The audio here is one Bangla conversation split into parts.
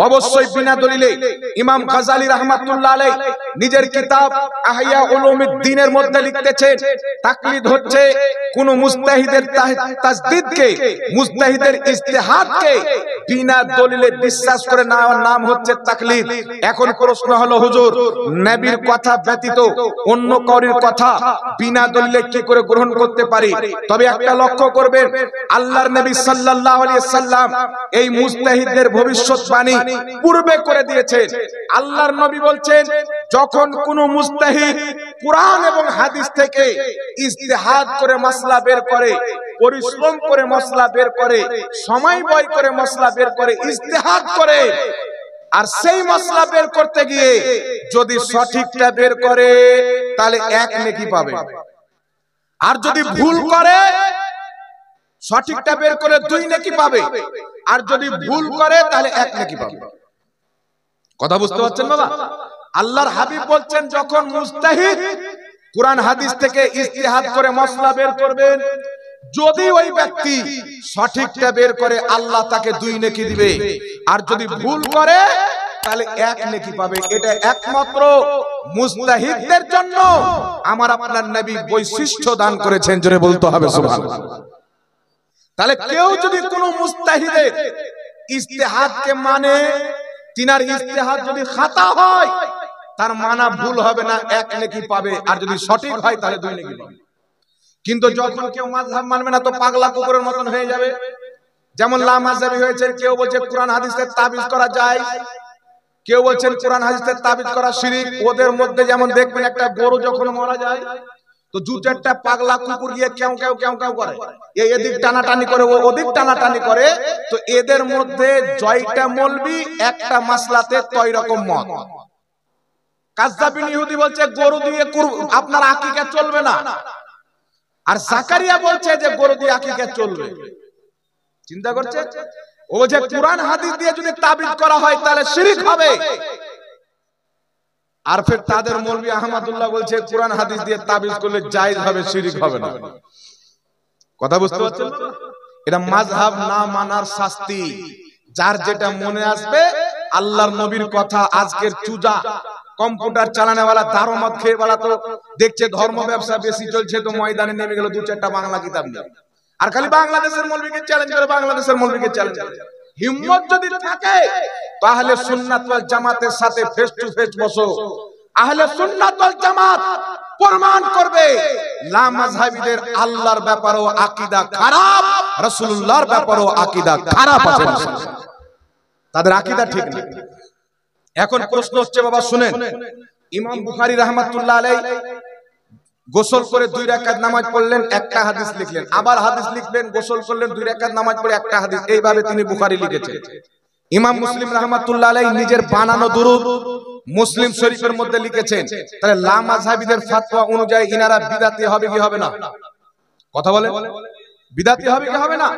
অবশ্যই বিনা দলিলে ইমাম গাজালি রাহমাতুল্লাহ আলাইহি নিজের কিতাব আহইয়া উলুমিদ্দিনের মধ্যে লিখতেছেন, তাকলিদ হচ্ছে কোন মুজতাহিদের তাসদিদকে, মুজতাহিদের ইজতিহাদকে বিনা দলিলে বিশ্বাস করে নেওয়ার নাম হচ্ছে তাকলিদ। এখন প্রশ্ন হলো, হুজুর নবীর কথা ব্যতীত অন্য কারোর কথা বিনা দলিলে কি করে গ্রহণ করতে পারি? তবে একটা লক্ষ্য করবেন, আল্লাহর নবী সাল্লাল্লাহু আলাইহি সাল্লাম এই মুজতাহিদদের ভবিষ্যৎবাণী পূর্বে করে দিয়েছেন। আল্লাহর নবী বলছেন, যখন কোন মুজতাহিদ কুরআন এবং হাদিস থেকে ইজতিহাদ করে মাসলা বের করে, পরিশ্রম করে মাসলা বের করে, সময় ব্যয় করে মাসলা বের করে, ইজতিহাদ করে, আর সেই মাসলা বের করতে গিয়ে যদি সঠিকটা বের করে তাহলে এক নেকি পাবে, আর যদি ভুল করে সঠিকটা বের করে 2 নেকি পাবে, আর যদি ভুল করে তাহলে 1 নেকি পাবে। কথা বুঝতে পারছেন বাবা? আল্লাহর হাবিব বলছেন, যখন মুজতাহিদ কুরআন হাদিস থেকে ইজতিহাদ করে মাসলা বের করবেন, যদি ওই ব্যক্তি সঠিকটা বের করে আল্লাহ তাকে 2 নেকি দিবে, আর যদি ভুল করে তাহলে 1 নেকি পাবে। এটা একমাত্র মুজতাহিদদের জন্য আমার আপনার নবী বৈশিষ্ট্য দান করেছেন, জোরে বলতে হবে সুবহানাল্লাহ। তাহলে কেউ যদি কোনো মুজতাহিদের ইজতিহাদকে মানে, তিনার ইজতিহাদ যদি খাতা হয় তার মানা ভুল হবে না, 1 নেকি পাবে, আর যদি সঠিক হয় তাহলে 2 নেকি পাবে। কিন্তু যখন কেউ মাযহাব মানবে না তো পাগলা কুকুরের মতন হয়ে যাবে। যেমন লামাযহাবী হয়েছে, কেউ বলছে কোরআন হাদিসের তাবিজ করা যায়, কেউ বলছেন কোরআন হাদিসের তাবিজ করা শিরক। ওদের মধ্যে যেমন দেখবেন একটা গরু যখন মারা যায় তো 2-4টা পাগলা কুকুর গিয়ে কেউ কেউ কেউ কেউ করে, এদিক টানাটানি করে, ওদিক টানাটানি করে। তো এদের মধ্যে জয়টা মৌলবি একটা মাসলাতে কয় রকম মত। কাযযাবিন ইহুদি বলছে গরু দিয়ে আপনার আকীকা চলবে না, আর জাকারিয়া বলছে যে গরু দিয়ে আকীকা চলবে। চিন্তা করছে, ও যে কুরআন হাদিস দিয়ে যদি তাবিজ করা হয় তাহলে শিরক হবে, আর ফের তাদের মৌলভী আহমদুল্লাহ বলছে কুরআন হাদিস দিয়ে তাবিজ করলে জায়েজ হবে, শিরক হবে না। কথা বুঝতে পারছেন? এটা মাযহাব না মানার শাস্তি। যার যেটা মনে আসবে, আল্লাহর নবীর কথা আজকের চুজা কম্পিউটার চালানোওয়ালা দারমত খেয়েওয়ালা তো দেখছে ধর্ম ব্যবসা বেশি চলছে, তো ময়দানে নেমে গেল 2-4টা বাংলা কিতাব নিয়ে, আর খালি বাংলাদেশের মৌলভীকে চ্যালেঞ্জ করে, বাংলাদেশের মৌলভীকে চ্যালেঞ্জ করে। হিম্মত যদি থাকে তাহলে সুন্নাত ওয়াল জামাতের সাথে ফেস টু ফেস বসো। আহলে সুন্নাত ওয়াল জামাত প্রমাণ করবে লামাযহাবীদের আল্লাহর ব্যাপারেও আকীদা খারাপ, রাসূলুল্লাহর ব্যাপারেও আকীদা খারাপ আছে, তাদের আকীদা ঠিক না। এখন প্রশ্ন হচ্ছে বাবা শুনেন, ইমাম বুখারী রাহমাতুল্লাহ আলাইহি গোসল করে 2 রাকাত নামাজ পড়লেন, একটা হাদিস লিখলেন, আবার হাদিস লিখবেন, গোসল করলেন, 2 রাকাত নামাজ পড়ে একটা হাদিস, এইভাবে তিনি বুখারী লিখেছেন। ইমাম মুসলিম রাহমাতুল্লাহ আলাইহি নিজের বানানো দুরূদ মুসলিম শরীফের মধ্যে লিখেছেন। তাহলে লামাযহাবীদের ফতোয়া অনুযায়ী ইনারা বিদআতি হবে কি হবে না? কথা বলেন, বিদআতি হবে কি হবে না?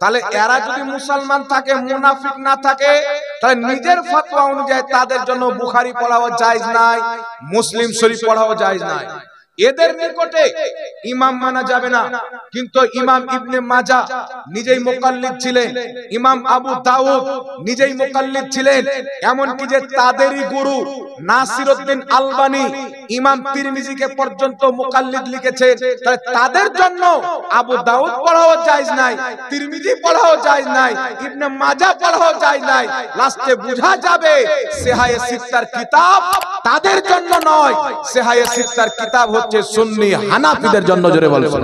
তাহলে এরা যদি মুসলমান থাকে, মুনাফিক না থাকে, তাহলে নিজের ফতোয়া অনুযায়ী তাদের জন্য বুখারী পড়াও জায়েজ নাই, মুসলিম শরীফ পড়াও জায়েজ নাই। এদের নিকটে ইমাম মানা যাবে না, কিন্তু ইমাম ইবনে মাজাহ নিজেই মুকাল্লিদ ছিলেন, ইমাম আবু দাউদ নিজেই মুকাল্লিদ ছিলেন, এমনকি যে তাদেরই গুরু নাসিরউদ্দিন আলবানী ইমাম তিরমিজিকে পর্যন্ত মুকাল্লিদ লিখেছেন। তাহলে তাদের জন্য আবু দাউদ পড়াও জায়েজ নাই, তিরমিজি পড়াও জায়েজ নাই, ইবনে মাজাহ পড়াও জায়েজ নাই। লাস্টে বোঝা যাবে সিহায়ে সিত্তার কিতাব তাদের জন্য নয়, সিহায়ে সিত্তার কিতাব হচ্ছে সুন্নি হানাফিদের জন্য। জোরে বলুন।